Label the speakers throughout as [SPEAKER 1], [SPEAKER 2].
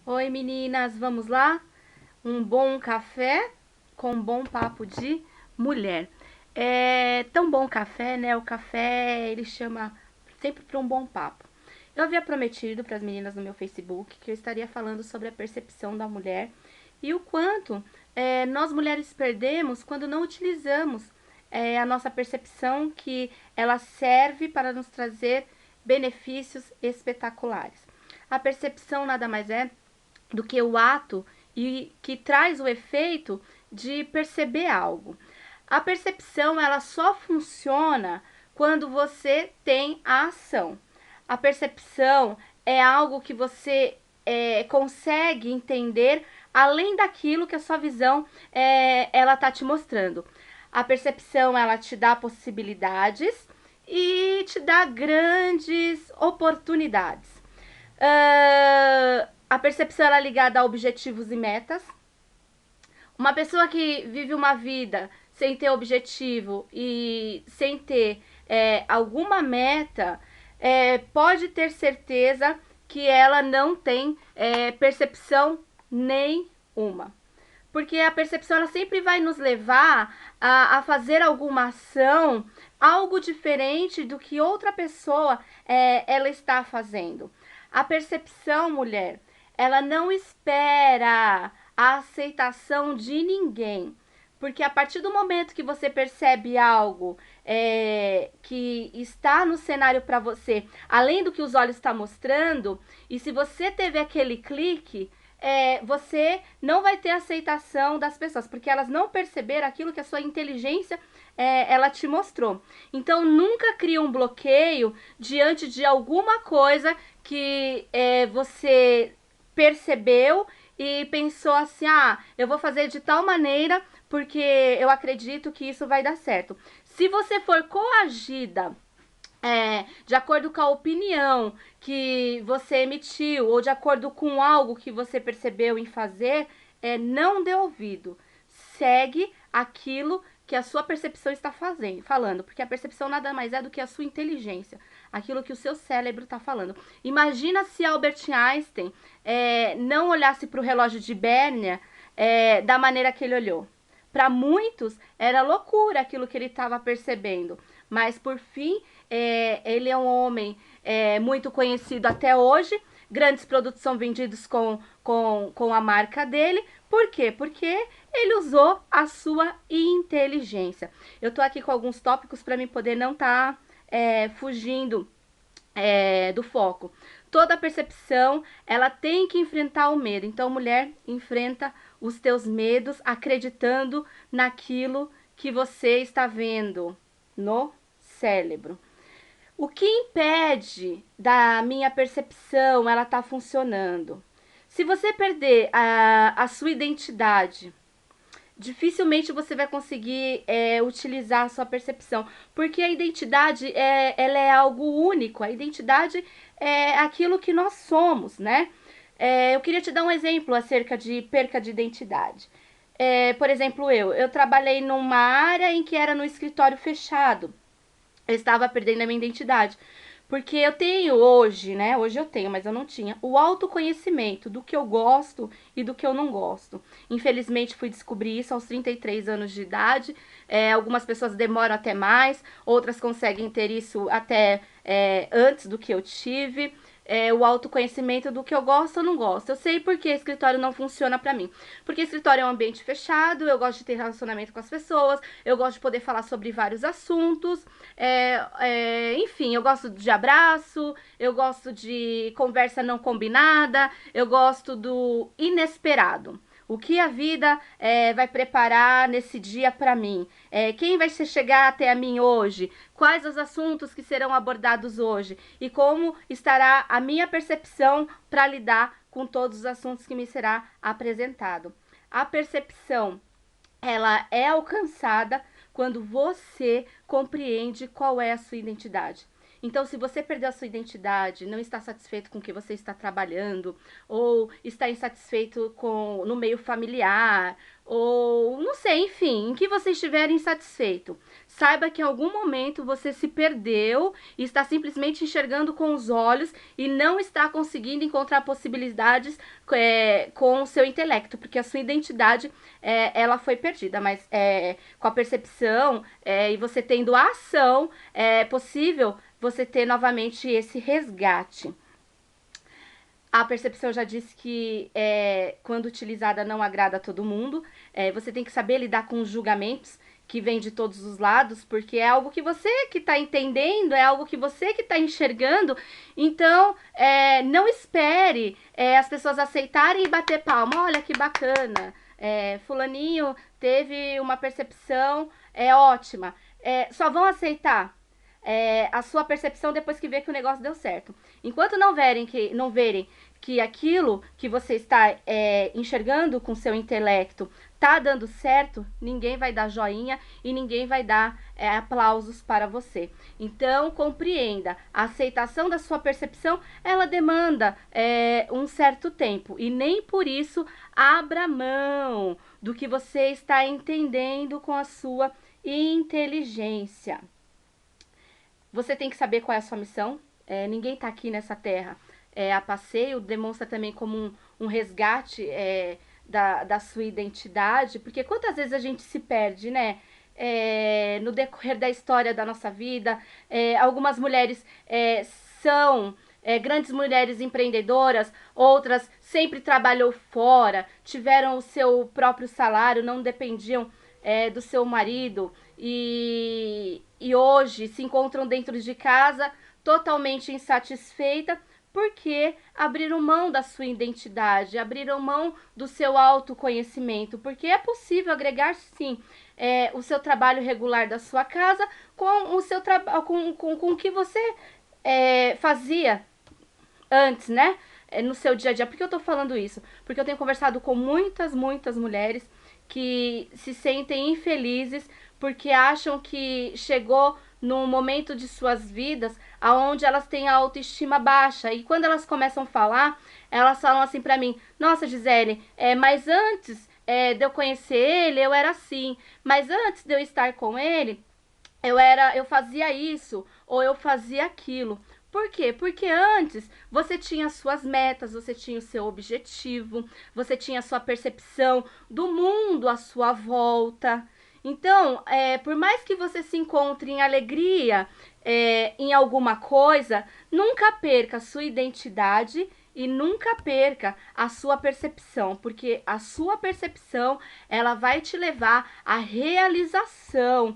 [SPEAKER 1] Oi meninas, vamos lá? Um bom café com um bom papo de mulher. É tão bom café, né? O café ele chama sempre para um bom papo. Eu havia prometido para as meninas no meu Facebook que eu estaria falando sobre a percepção da mulher e o quanto nós mulheres perdemos quando não utilizamos a nossa percepção, que ela serve para nos trazer benefícios espetaculares. A percepção nada mais é do que o ato e que traz o efeito de perceber algo. A percepção ela só funciona quando você tem a ação. A percepção é algo que você consegue entender além daquilo que a sua visão ela tá te mostrando. A percepção ela te dá possibilidades e te dá grandes oportunidades. A percepção é ligada a objetivos e metas. Uma pessoa que vive uma vida sem ter objetivo e sem ter alguma meta, pode ter certeza que ela não tem percepção nenhuma. Porque a percepção ela sempre vai nos levar a fazer alguma ação, algo diferente do que outra pessoa ela está fazendo. A percepção, mulher, ela não espera a aceitação de ninguém. Porque a partir do momento que você percebe algo que está no cenário para você, além do que os olhos estão mostrando, e se você teve aquele clique, você não vai ter aceitação das pessoas, porque elas não perceberam aquilo que a sua inteligência ela te mostrou. Então, nunca crie um bloqueio diante de alguma coisa que você percebeu e pensou assim, eu vou fazer de tal maneira porque eu acredito que isso vai dar certo. Se você for coagida de acordo com a opinião que você emitiu ou de acordo com algo que você percebeu em fazer, não dê ouvido. Segue aquilo que a sua percepção está falando, porque a percepção nada mais é do que a sua inteligência, aquilo que o seu cérebro está falando. Imagina se Albert Einstein não olhasse para o relógio de Bérnia da maneira que ele olhou. Para muitos era loucura aquilo que ele estava percebendo, mas por fim ele é um homem muito conhecido até hoje. Grandes produtos são vendidos com a marca dele. Por quê? Porque ele usou a sua inteligência. Eu tô aqui com alguns tópicos para mim poder não estar fugindo do foco. Toda percepção, ela tem que enfrentar o medo. Então, mulher, enfrenta os teus medos acreditando naquilo que você está vendo no cérebro. O que impede da minha percepção ela tá funcionando? Se você perder a sua identidade, dificilmente você vai conseguir utilizar a sua percepção, porque a identidade ela é algo único. A identidade é aquilo que nós somos, né? Eu queria te dar um exemplo acerca de perca de identidade. Por exemplo, eu trabalhei numa área em que era no escritório fechado. Eu estava perdendo a minha identidade. Porque eu tenho hoje, né? Hoje eu tenho, mas eu não tinha o autoconhecimento do que eu gosto e do que eu não gosto. Infelizmente, fui descobrir isso aos 33 anos de idade. Algumas pessoas demoram até mais, outras conseguem ter isso até antes do que eu tive. O autoconhecimento do que eu gosto ou não gosto. Eu sei porque escritório não funciona pra mim. Porque escritório é um ambiente fechado, eu gosto de ter relacionamento com as pessoas, eu gosto de poder falar sobre vários assuntos, enfim, eu gosto de abraço, eu gosto de conversa não combinada, eu gosto do inesperado. O que a vida vai preparar nesse dia para mim? Quem vai chegar até a mim hoje? Quais os assuntos que serão abordados hoje? E como estará a minha percepção para lidar com todos os assuntos que me será apresentado? A percepção, ela é alcançada quando você compreende qual é a sua identidade. Então, se você perdeu a sua identidade, não está satisfeito com o que você está trabalhando, ou está insatisfeito no meio familiar, ou não sei, enfim, em que você estiver insatisfeito. Saiba que em algum momento você se perdeu e está simplesmente enxergando com os olhos e não está conseguindo encontrar possibilidades com o seu intelecto, porque a sua identidade ela foi perdida, mas com a percepção e você tendo a ação, é possível você ter novamente esse resgate. A percepção já disse que, quando utilizada, não agrada a todo mundo. Você tem que saber lidar com os julgamentos que vêm de todos os lados, porque é algo que você que está entendendo, é algo que você que está enxergando. Então, não espere as pessoas aceitarem e bater palma. Olha que bacana, fulaninho teve uma percepção ótima. Só vão aceitar a sua percepção depois que vê que o negócio deu certo. Enquanto não verem que aquilo que você está enxergando com seu intelecto tá dando certo, ninguém vai dar joinha e ninguém vai dar aplausos para você. Então, compreenda, a aceitação da sua percepção, ela demanda um certo tempo, e nem por isso abra mão do que você está entendendo com a sua inteligência. Você tem que saber qual é a sua missão. Ninguém está aqui nessa terra a passeio. Demonstra também como um resgate da sua identidade. Porque quantas vezes a gente se perde, né? No decorrer da história da nossa vida. Algumas mulheres são grandes mulheres empreendedoras, outras sempre trabalhou fora, tiveram o seu próprio salário, não dependiam do seu marido e hoje se encontram dentro de casa totalmente insatisfeita porque abriram mão da sua identidade, abriram mão do seu autoconhecimento, porque é possível agregar sim o seu trabalho regular da sua casa com o seu com o que você fazia antes, né? No seu dia a dia. Por que eu tô falando isso? Porque eu tenho conversado com muitas mulheres que se sentem infelizes porque acham que chegou num momento de suas vidas aonde elas têm a autoestima baixa. E quando elas começam a falar, elas falam assim pra mim: nossa, Gisele, mas antes de eu conhecer ele, eu era assim. Mas antes de eu estar com ele, eu fazia isso ou eu fazia aquilo. Por quê? Porque antes você tinha suas metas, você tinha o seu objetivo, você tinha a sua percepção do mundo à sua volta. Então, por mais que você se encontre em alegria em alguma coisa, nunca perca a sua identidade e nunca perca a sua percepção, porque a sua percepção ela vai te levar à realização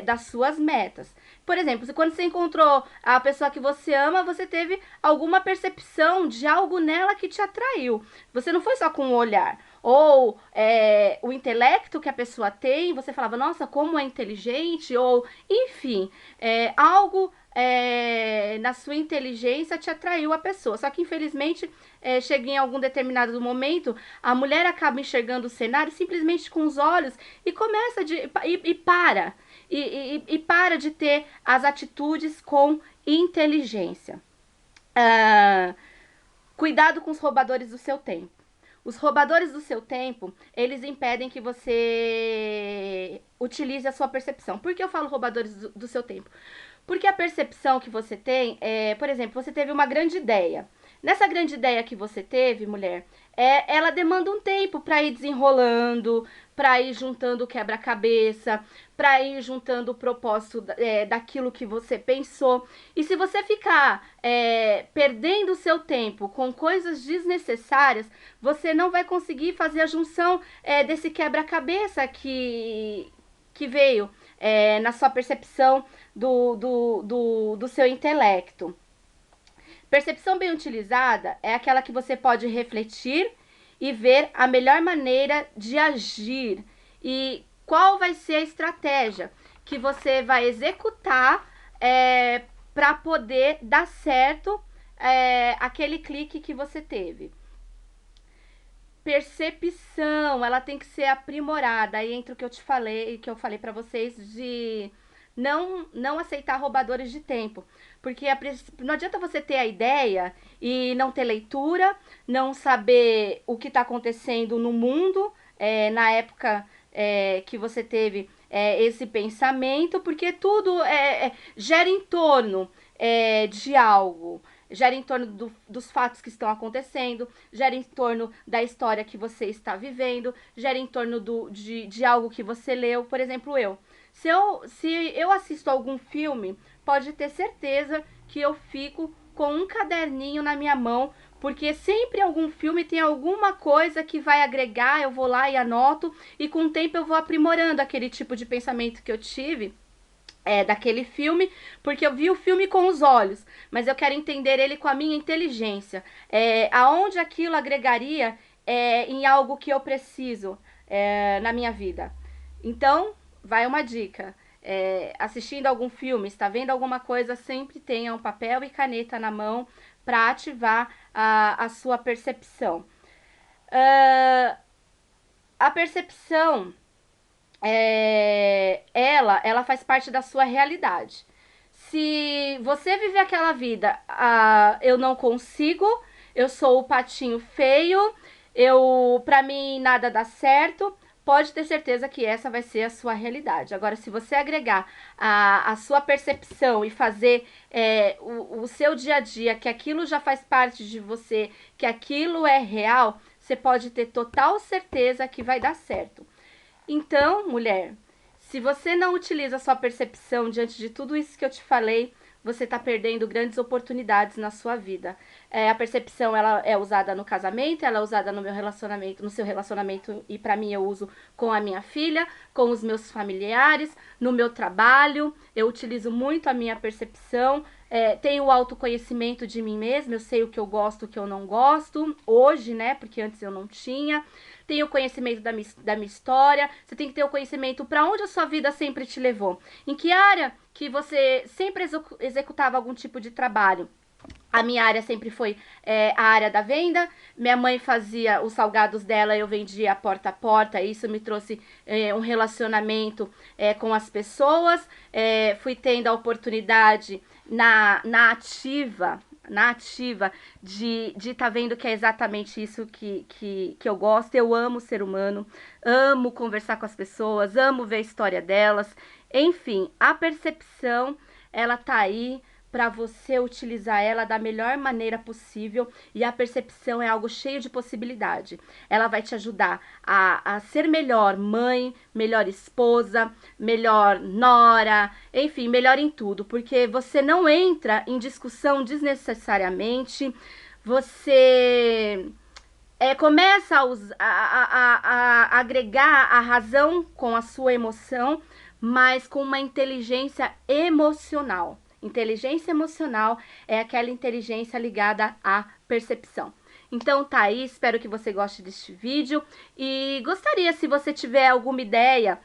[SPEAKER 1] das suas metas. Por exemplo, quando você encontrou a pessoa que você ama, você teve alguma percepção de algo nela que te atraiu. Você não foi só com o olhar. Ou o intelecto que a pessoa tem, você falava, nossa, como é inteligente. Ou, enfim, algo na sua inteligência te atraiu a pessoa. Só que, infelizmente, chega em algum determinado momento, a mulher acaba enxergando o cenário simplesmente com os olhos e começa e para. E para de ter as atitudes com inteligência. Cuidado com os roubadores do seu tempo. Os roubadores do seu tempo, eles impedem que você utilize a sua percepção. Por que eu falo roubadores do seu tempo? Porque a percepção que você tem, por exemplo, você teve uma grande ideia. Nessa grande ideia que você teve, mulher, ela demanda um tempo para ir desenrolando, para ir juntando o quebra-cabeça, para ir juntando o propósito daquilo que você pensou. E se você ficar perdendo o seu tempo com coisas desnecessárias, você não vai conseguir fazer a junção desse quebra-cabeça que veio na sua percepção do seu intelecto. Percepção bem utilizada é aquela que você pode refletir e ver a melhor maneira de agir e qual vai ser a estratégia que você vai executar para poder dar certo aquele clique que você teve. Percepção, ela tem que ser aprimorada. Aí entra o que eu falei para vocês de não aceitar roubadores de tempo. Porque não adianta você ter a ideia e não ter leitura, não saber o que está acontecendo no mundo na época que você teve esse pensamento, porque tudo gera em torno de algo. Gera em torno dos fatos que estão acontecendo, gera em torno da história que você está vivendo, gera em torno de algo que você leu. Por exemplo, se eu assisto algum filme, pode ter certeza que eu fico com um caderninho na minha mão, porque sempre algum filme tem alguma coisa que vai agregar, eu vou lá e anoto, e com o tempo eu vou aprimorando aquele tipo de pensamento que eu tive daquele filme, porque eu vi o filme com os olhos, mas eu quero entender ele com a minha inteligência. Aonde aquilo agregaria em algo que eu preciso na minha vida. Então, vai uma dica. Assistindo algum filme, está vendo alguma coisa, sempre tenha um papel e caneta na mão para ativar a sua percepção. A percepção ela faz parte da sua realidade. Se você viver aquela vida, eu não consigo, eu sou o patinho feio, pra mim nada dá certo, pode ter certeza que essa vai ser a sua realidade. Agora, se você agregar a sua percepção e fazer o seu dia a dia, que aquilo já faz parte de você, que aquilo é real, você pode ter total certeza que vai dar certo. Então, mulher, se você não utiliza a sua percepção diante de tudo isso que eu te falei, você está perdendo grandes oportunidades na sua vida. A percepção ela é usada no casamento, ela é usada no meu relacionamento, no seu relacionamento, e para mim eu uso com a minha filha, com os meus familiares, no meu trabalho. Eu utilizo muito a minha percepção. Tenho o autoconhecimento de mim mesma, eu sei o que eu gosto, o que eu não gosto, hoje, né, porque antes eu não tinha. Tenho o conhecimento da minha história, você tem que ter o conhecimento para onde a sua vida sempre te levou. Em que área que você sempre executava algum tipo de trabalho. A minha área sempre foi a área da venda. Minha mãe fazia os salgados dela, eu vendia porta a porta. Isso me trouxe um relacionamento com as pessoas. Fui tendo a oportunidade na ativa de estar vendo que é exatamente isso que eu gosto. Eu amo ser humano, amo conversar com as pessoas, amo ver a história delas. Enfim, a percepção, ela tá aí para você utilizar ela da melhor maneira possível, e a percepção é algo cheio de possibilidade. Ela vai te ajudar a ser melhor mãe, melhor esposa, melhor nora, enfim, melhor em tudo, porque você não entra em discussão desnecessariamente, você começa a agregar a razão com a sua emoção, mas com uma inteligência emocional. Inteligência emocional é aquela inteligência ligada à percepção. Então tá aí, espero que você goste deste vídeo e gostaria, se você tiver alguma ideia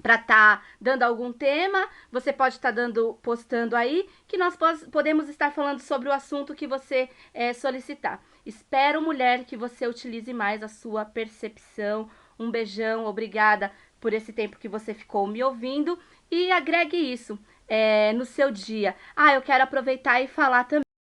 [SPEAKER 1] para dando algum tema, você pode estar postando aí, que nós podemos estar falando sobre o assunto que você solicitar. Espero, mulher, que você utilize mais a sua percepção. Um beijão, obrigada por esse tempo que você ficou me ouvindo, e agregue isso no seu dia. Eu quero aproveitar e falar também